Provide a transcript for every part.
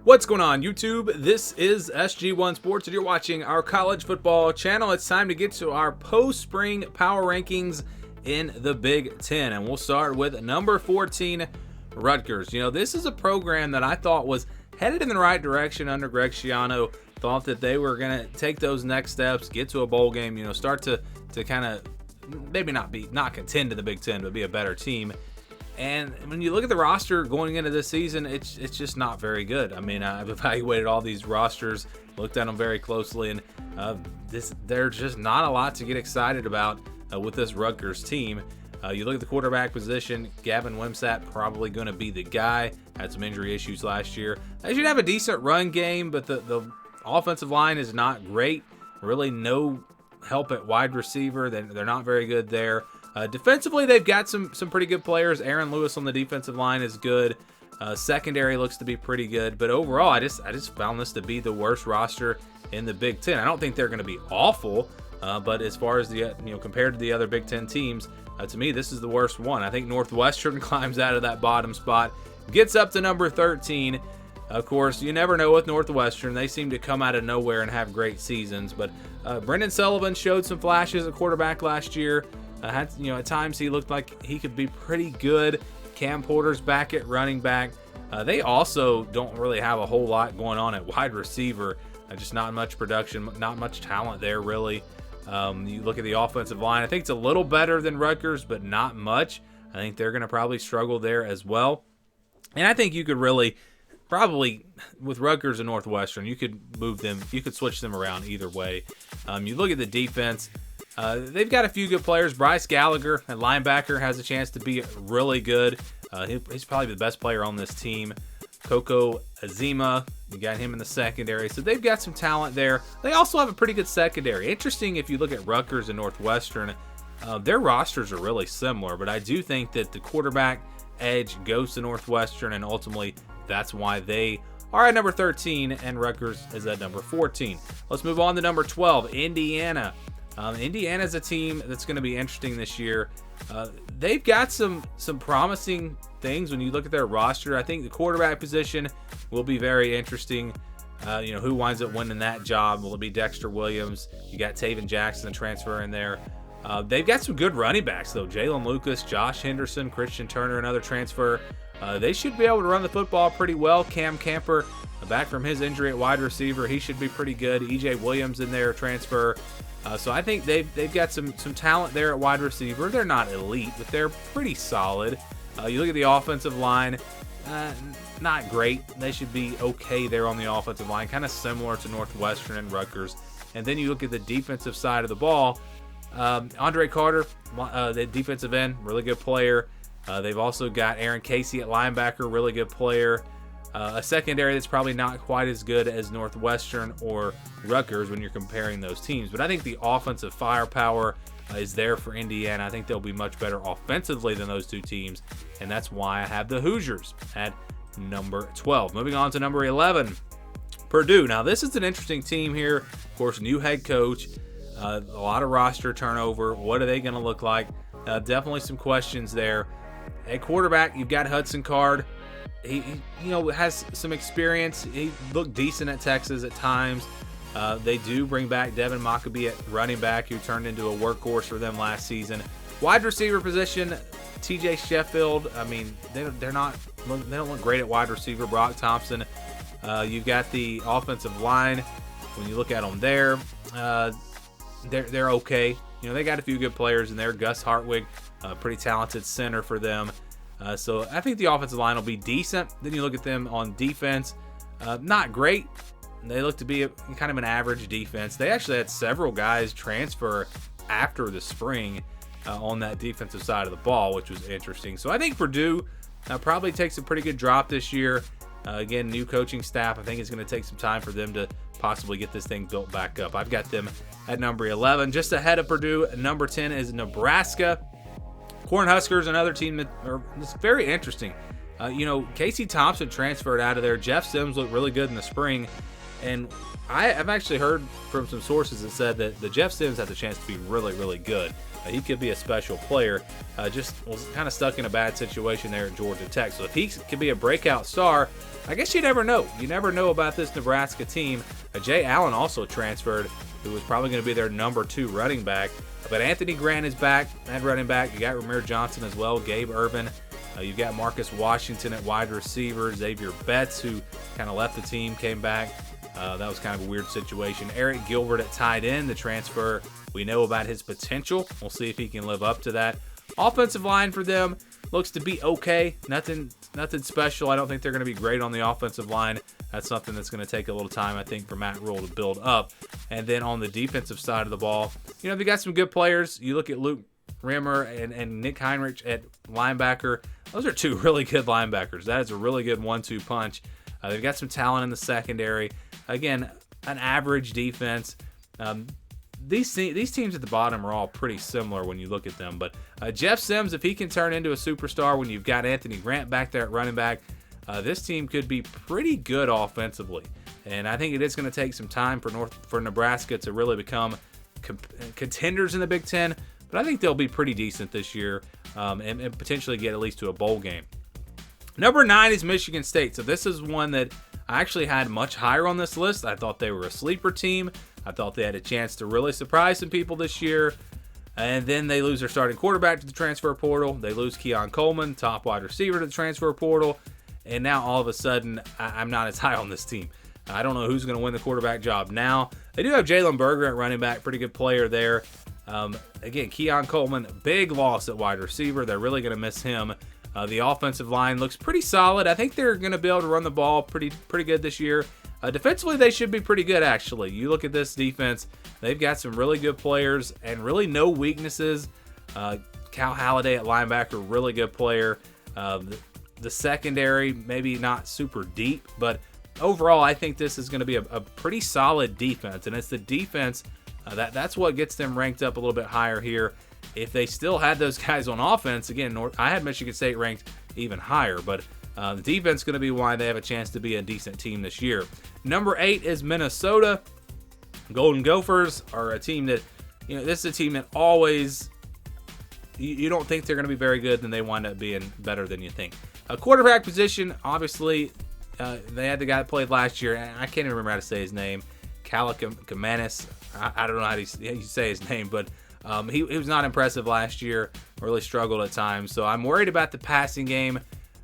What's going on, YouTube? This is SG1 Sports, and you're watching our college football channel. It's time to get to our post-spring power rankings in the Big Ten, and we'll start with number 14, Rutgers. You know, this is a program that I thought was headed in the right direction under Greg Schiano. Thought that they were going to take those next steps, get to a bowl game, you know, start to kind of maybe not contend in the Big Ten, but be a better team. And when you look at the roster going into this season, it's just not very good. I mean, I've evaluated all these rosters, looked at them very closely, and there's just not a lot to get excited about with this Rutgers team. You look at the quarterback position, Gavin Wimsatt probably going to be the guy. Had some injury issues last year. They should have a decent run game, but the offensive line is not great. Really no help at wide receiver. They're not very good there. Defensively, they've got some pretty good players. Aaron Lewis on the defensive line is good. Secondary looks to be pretty good. But overall, I just found this to be the worst roster in the Big Ten. I don't think they're going to be awful, but as far as compared to the other Big Ten teams, to me, this is the worst one. I think Northwestern climbs out of that bottom spot, gets up to number 13. Of course, you never know with Northwestern. They seem to come out of nowhere and have great seasons. But Brendan Sullivan showed some flashes at quarterback last year. At times he looked like he could be pretty good. Cam Porter's back at running back. They also don't really have a whole lot going on at wide receiver. Just not much production, not much talent there, really. You look at the offensive line. I think it's a little better than Rutgers, but not much. I think they're going to probably struggle there as well. And I think you could really, probably with Rutgers and Northwestern, you could move them. You could switch them around either way. You look at the defense. They've got a few good players. Bryce Gallagher, a linebacker, has a chance to be really good. He's probably the best player on this team. Coco Azima, you got him in the secondary. So they've got some talent there. They also have a pretty good secondary. Interesting if you look at Rutgers and Northwestern, their rosters are really similar, but I do think that the quarterback edge goes to Northwestern, and ultimately that's why they are at number 13 and Rutgers is at number 14. Let's move on to number 12, Indiana. Indiana's a team that's going to be interesting this year. They've got some promising things when you look at their roster. I think the quarterback position will be very interesting. Who winds up winning that job? Will it be Dexter Williams? You got Taven Jackson, the transfer in there. They've got some good running backs, though. Jalen Lucas, Josh Henderson, Christian Turner, another transfer. They should be able to run the football pretty well. Cam Camper, back from his injury at wide receiver, he should be pretty good. EJ Williams in there, transfer. So I think they've got some talent there at wide receiver. They're not elite, but they're pretty solid. You look at the offensive line, not great. They should be okay there on the offensive line, kind of similar to Northwestern and Rutgers. And then you look at the defensive side of the ball. Andre Carter, the defensive end, really good player. They've also got Aaron Casey at linebacker, really good player. A secondary that's probably not quite as good as Northwestern or Rutgers when you're comparing those teams. But I think the offensive firepower is there for Indiana. I think they'll be much better offensively than those two teams, and that's why I have the Hoosiers at number 12. Moving on to number 11, Purdue. Now, this is an interesting team here. Of course, new head coach, a lot of roster turnover. What are they going to look like? Definitely some questions there. At quarterback, you've got Hudson Card. He has some experience. He looked decent at Texas at times. They do bring back Devin Maccabee at running back, who turned into a workhorse for them last season. Wide receiver position, TJ Sheffield. I mean, they don't look great at wide receiver. Brock Thompson. You've got the offensive line. When you look at them there, they're okay. They got a few good players in there. Gus Hartwig, pretty talented center for them. So I think the offensive line will be decent. Then you look at them on defense. Not great. They look to be kind of an average defense. They actually had several guys transfer after the spring on that defensive side of the ball, which was interesting. So I think Purdue probably takes a pretty good drop this year. Again, new coaching staff. I think it's going to take some time for them to possibly get this thing built back up. I've got them at number 11. Just ahead of Purdue, number 10 is Nebraska. Cornhuskers, another team that is very interesting. Casey Thompson transferred out of there. Jeff Sims looked really good in the spring. And I've actually heard from some sources that said that the Jeff Sims has a chance to be really, really good. He could be a special player. Just was kind of stuck in a bad situation there at Georgia Tech. So if he could be a breakout star, I guess you never know. You never know about this Nebraska team. Jay Allen also transferred, who was probably going to be their number 2 running back. But Anthony Grant is back at running back. You got Ramir Johnson as well, Gabe Urban. You've got Marcus Washington at wide receiver, Xavier Betts, who kind of left the team, came back. That was kind of a weird situation. Eric Gilbert at tight end, the transfer. We know about his potential. We'll see if he can live up to that. Offensive line for them looks to be okay. Nothing special. I don't think they're going to be great on the offensive line. That's something that's going to take a little time, I think, for Matt Rule to build up. And then on the defensive side of the ball, they got some good players. You look at Luke Rimmer and Nick Heinrich at linebacker. Those are 2 really good linebackers. That is a really good 1-2 punch. They've got some talent in the secondary. Again, an average defense. These teams at the bottom are all pretty similar when you look at them. But Jeff Sims, if he can turn into a superstar when you've got Anthony Grant back there at running back, this team could be pretty good offensively. And I think it is going to take some time for Nebraska to really become contenders in the Big Ten. But I think they'll be pretty decent this year and potentially get at least to a bowl game. Number 9 is Michigan State. So this is one that I actually had much higher on this list. I thought they were a sleeper team. I thought they had a chance to really surprise some people this year. And then they lose their starting quarterback to the transfer portal. They lose Keon Coleman, top wide receiver, to the transfer portal. And now all of a sudden, I'm not as high on this team. I don't know who's going to win the quarterback job now. They do have Jalen Berger at running back, pretty good player there. Again, Keon Coleman, big loss at wide receiver. They're really going to miss him. The offensive line looks pretty solid. I think they're going to be able to run the ball pretty good this year. Defensively, they should be pretty good, actually. You look at this defense, they've got some really good players and really no weaknesses. Cal Halliday at linebacker, really good player. The secondary, maybe not super deep, but overall, I think this is going to be a pretty solid defense. And it's the defense that's what gets them ranked up a little bit higher here. If they still had those guys on offense, again, I had Michigan State ranked even higher, but the defense is going to be why they have a chance to be a decent team this year. Number 8 is Minnesota. Golden Gophers are a team that, this is a team that always, you don't think they're going to be very good, then they wind up being better than you think. A quarterback position, obviously, they had the guy that played last year, and I can't even remember how to say his name, Kalakamanis. I don't know how you say his name, but he was not impressive last year, really struggled at times. So I'm worried about the passing game.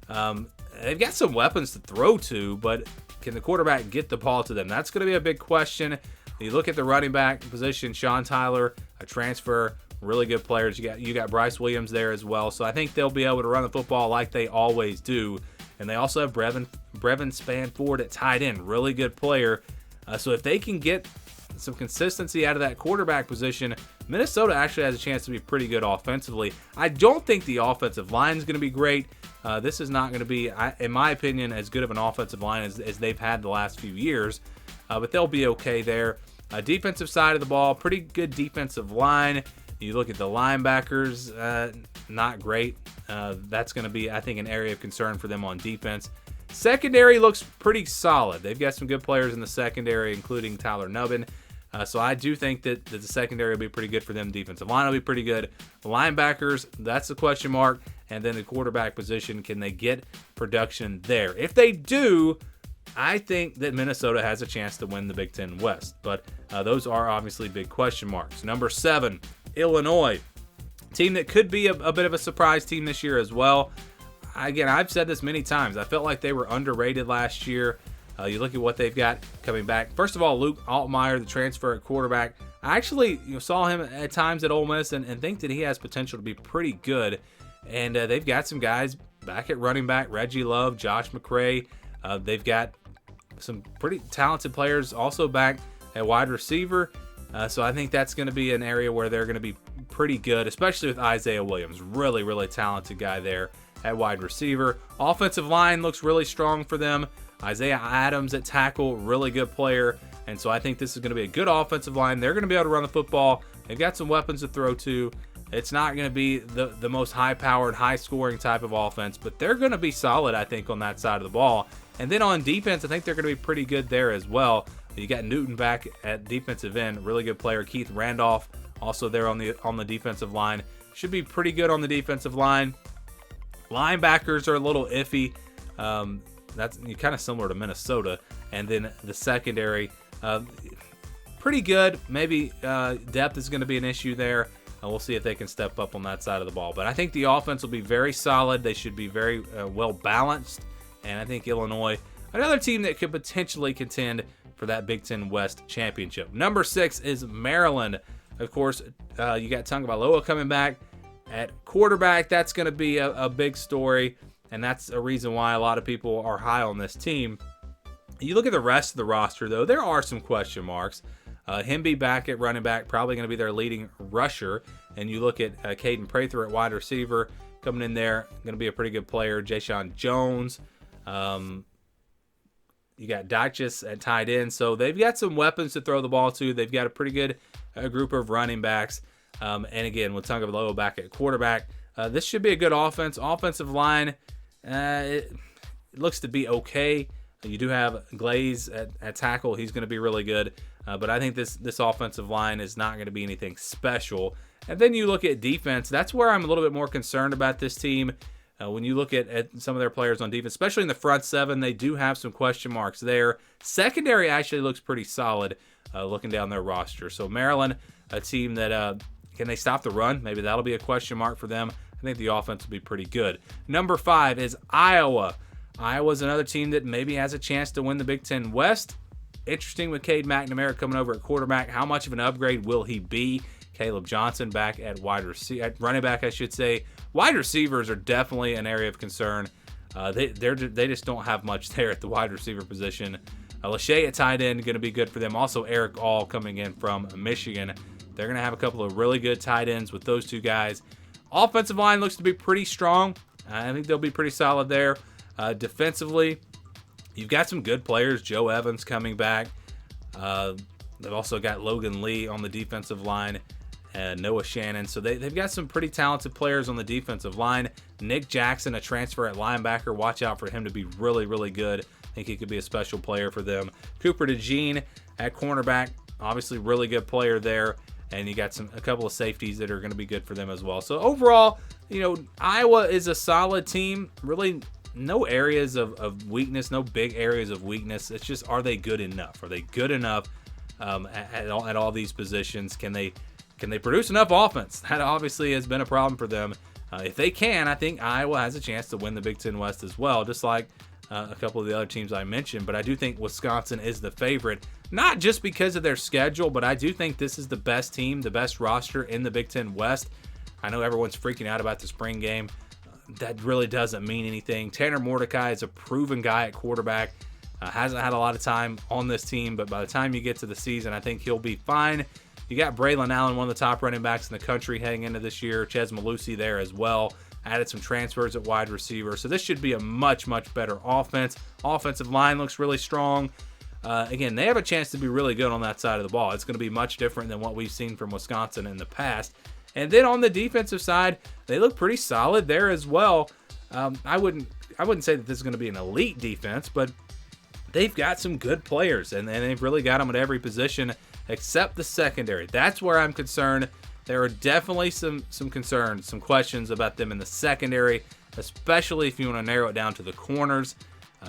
They've got some weapons to throw to, but can the quarterback get the ball to them? That's going to be a big question. You look at the running back position, Sean Tyler, a transfer, really good players. You got Bryce Williams there as well. So I think they'll be able to run the football like they always do. And they also have Brevin Spanford at tight end, really good player. So if they can get some consistency out of that quarterback position, Minnesota actually has a chance to be pretty good offensively. I don't think the offensive line is going to be great. This is not going to be, in my opinion, as good of an offensive line as they've had the last few years. But they'll be okay there. Defensive side of the ball, pretty good defensive line. You look at the linebackers, not great. That's going to be, I think, an area of concern for them on defense. Secondary looks pretty solid. They've got some good players in the secondary, including Tyler Nubbin. So I do think that the secondary will be pretty good for them. Defensive line will be pretty good. Linebackers, that's the question mark. And then the quarterback position, can they get production there? If they do, I think that Minnesota has a chance to win the Big Ten West. But those are obviously big question marks. Number 7, Illinois. Team that could be a bit of a surprise team this year as well. Again, I've said this many times. I felt like they were underrated last year. You look at what they've got coming back. First of all, Luke Altmaier, the transfer at quarterback. I actually saw him at times at Ole Miss and think that he has potential to be pretty good. And they've got some guys back at running back, Reggie Love, Josh McCray. They've got some pretty talented players also back at wide receiver. So I think that's going to be an area where they're going to be pretty good, especially with Isaiah Williams. Really, really talented guy there at wide receiver. Offensive line looks really strong for them. Isaiah Adams at tackle, really good player. And so I think this is going to be a good offensive line. They're going to be able to run the football. They've got some weapons to throw to. It's not going to be the most high-powered, high-scoring type of offense, but they're going to be solid, I think, on that side of the ball. And then on defense, I think they're going to be pretty good there as well. You got Newton back at defensive end, really good player. Keith Randolph also there on the defensive line. Should be pretty good on the defensive line. Linebackers are a little iffy. That's kind of similar to Minnesota. And then the secondary, pretty good. Maybe depth is going to be an issue there. We'll see if they can step up on that side of the ball. But I think the offense will be very solid. They should be very well balanced. And I think Illinois, another team that could potentially contend for that Big Ten West championship. Number 6 is Maryland. Of course, you got Tagovailoa coming back at quarterback. That's going to be a big story, and that's a reason why a lot of people are high on this team. You look at the rest of the roster, though, there are some question marks. Hemby back at running back, probably going to be their leading rusher. And you look at Caden Prather at wide receiver, coming in there, going to be a pretty good player. Jayshon Jones. You got Dyches at tight end. So they've got some weapons to throw the ball to. They've got a pretty good group of running backs. And again, with Tagovailoa back at quarterback, this should be a good offense. Offensive line, it looks to be okay. You do have Glaze at tackle. He's going to be really good. But I think this offensive line is not going to be anything special. And then you look at defense. That's where I'm a little bit more concerned about this team. When you look at some of their players on defense, especially in the front seven, they do have some question marks there. Secondary actually looks pretty solid looking down their roster. So Maryland, a team that can they stop the run? Maybe that'll be a question mark for them. I think the offense will be pretty good. Number 5 is Iowa. Iowa's another team that maybe has a chance to win the Big Ten West. Interesting with Cade McNamara coming over at quarterback. How much of an upgrade will he be? Caleb Johnson back at running back, I should say. Wide receivers are definitely an area of concern. They just don't have much there at the wide receiver position. Lachey at tight end, going to be good for them. Also, Eric All coming in from Michigan. They're going to have a couple of really good tight ends with those two guys. Offensive line looks to be pretty strong. I think they'll be pretty solid there. Defensively, you've got some good players. Joe Evans coming back. They've also got Logan Lee on the defensive line. Noah Shannon. So they've got some pretty talented players on the defensive line. Nick Jackson, a transfer at linebacker. Watch out for him to be really, really good. I think he could be a special player for them. Cooper DeJean at cornerback. Obviously, really good player there. And you got a couple of safeties that are going to be good for them as well. So overall, Iowa is a solid team. Really no areas of weakness, no big areas of weakness. It's just, are they good enough? Are they good enough at all these positions? Can they produce enough offense? That obviously has been a problem for them. If they can, I think Iowa has a chance to win the Big Ten West as well, just like a couple of the other teams I mentioned. But I do think Wisconsin is the favorite, not just because of their schedule, but I do think this is the best team, the best roster in the Big Ten West. I know everyone's freaking out about the spring game. That really doesn't mean anything. Tanner Mordecai is a proven guy at quarterback. Hasn't had a lot of time on this team, but by the time you get to the season, I think he'll be fine. You got Braylon Allen, one of the top running backs in the country heading into this year. Ches Malusi there as well. Added some transfers at wide receiver. So this should be a much, much better offense. Offensive line looks really strong. Again, they have a chance to be really good on that side of the ball. It's going to be much different than what we've seen from Wisconsin in the past. And then on the defensive side, they look pretty solid there as well. I wouldn't say that this is going to be an elite defense, but they've got some good players, and they've really got them at every position except the secondary. That's where I'm concerned. There are definitely some concerns, some questions about them in the secondary, especially if you want to narrow it down to the corners.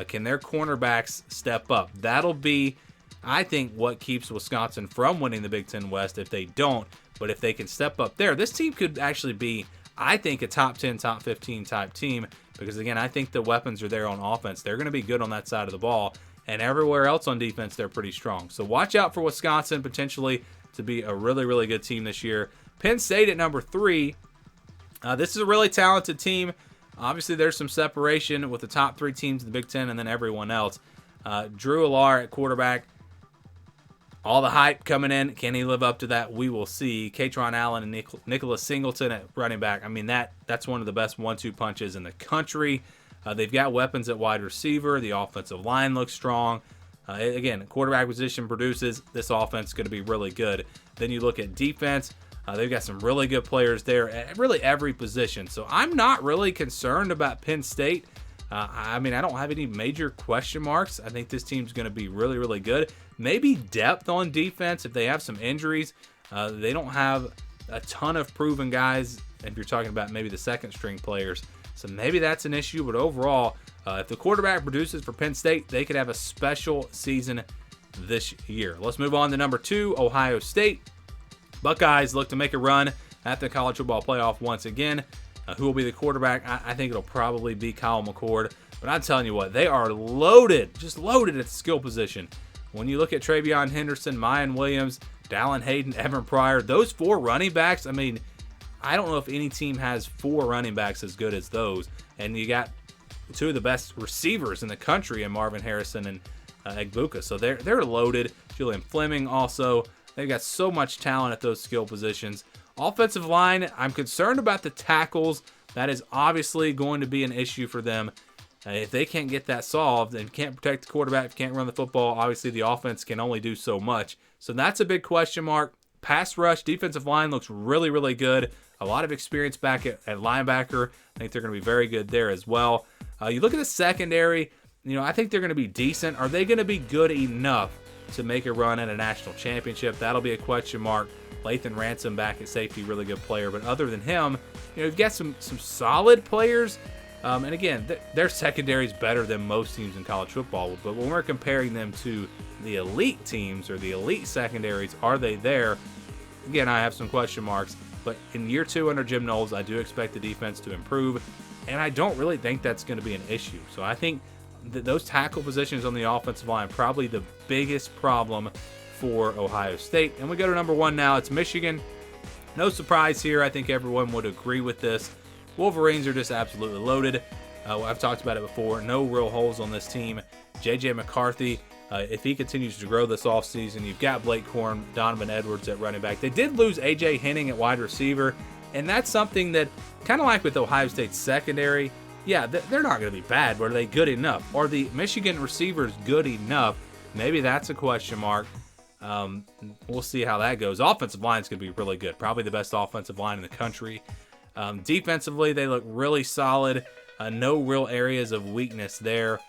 Can their cornerbacks step up? That'll be, I think, what keeps Wisconsin from winning the Big Ten West if they don't. But if they can step up there, this team could actually be, I think, a top 10, top 15 type team. Because, again, I think the weapons are there on offense. They're going to be good on that side of the ball. And everywhere else on defense, they're pretty strong. So watch out for Wisconsin potentially to be a really, really good team this year. Penn State at number 3. This is a really talented team. Obviously, there's some separation with the top 3 teams in the Big Ten and then everyone else. Drew Allar at quarterback. All the hype coming in. Can he live up to that? We will see. Katron Allen and Nicholas Singleton at running back. I mean, that's one of the best 1-2 punches in the country. They've got weapons at wide receiver. The offensive line looks strong. Again, quarterback position produces. This offense is going to be really good. Then you look at defense. They've got some really good players there at really every position. So I'm not really concerned about Penn State. I mean, I don't have any major question marks. I think this team's going to be really, really good. Maybe depth on defense if they have some injuries. They don't have a ton of proven guys if you're talking about maybe the second string players. So maybe that's an issue, but overall, if the quarterback produces for Penn State, they could have a special season this year. Let's move on to number 2, Ohio State. Buckeyes look to make a run at the college football playoff once again. Who will be the quarterback? I think it'll probably be Kyle McCord. But I'm telling you what, they are loaded, just loaded at the skill position. When you look at Travion Henderson, Mayan Williams, Dallin Hayden, Evan Pryor, those 4 running backs, I mean, I don't know if any team has 4 running backs as good as those. And you got 2 of the best receivers in the country in Marvin Harrison and Egbuka. So they're loaded. Julian Fleming also. They've got so much talent at those skill positions. Offensive line, I'm concerned about the tackles. That is obviously going to be an issue for them. If they can't get that solved and can't protect the quarterback, can't run the football, obviously the offense can only do so much. So that's a big question mark. Pass rush, defensive line looks really, really good. A lot of experience back at linebacker. I think they're going to be very good there as well. You look at the secondary, I think they're going to be decent. Are they going to be good enough to make a run at a national championship? That'll be a question mark. Lathan Ransom back at safety, really good player. But other than him, you've got some solid players. And again, their secondary is better than most teams in college football. But when we're comparing them to the elite teams or the elite secondaries, are they there? Again, I have some question marks. But in year 2 under Jim Knowles, I do expect the defense to improve. And I don't really think that's going to be an issue. So I think those tackle positions on the offensive line probably the biggest problem for Ohio State. And we go to number 1 now. It's Michigan. No surprise here. I think everyone would agree with this. Wolverines are just absolutely loaded. I've talked about it before. No real holes on this team. J.J. McCarthy, if he continues to grow this offseason, you've got Blake Corum, Donovan Edwards at running back. They did lose A.J. Henning at wide receiver, and that's something that, kind of like with Ohio State's secondary, yeah, they're not going to be bad, but are they good enough? Are the Michigan receivers good enough? Maybe that's a question mark. We'll see how that goes. Offensive line is going to be really good. Probably the best offensive line in the country. Defensively, they look really solid. No real areas of weakness there.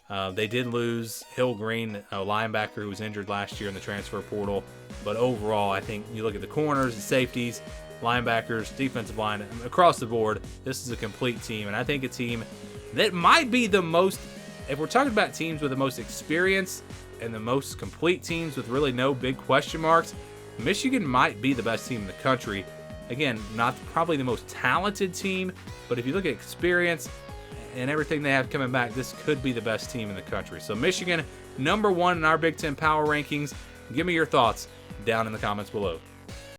They did lose Hill Green, a linebacker who was injured last year in the transfer portal. But overall, I think you look at the corners, the safeties, linebackers, defensive line, across the board, this is a complete team. And I think a team that might be the most, if we're talking about teams with the most experience and the most complete teams with really no big question marks, Michigan might be the best team in the country. Again, not probably the most talented team, but if you look at experience and everything they have coming back, this could be the best team in the country. So Michigan, number 1 in our Big Ten power rankings. Give me your thoughts down in the comments below.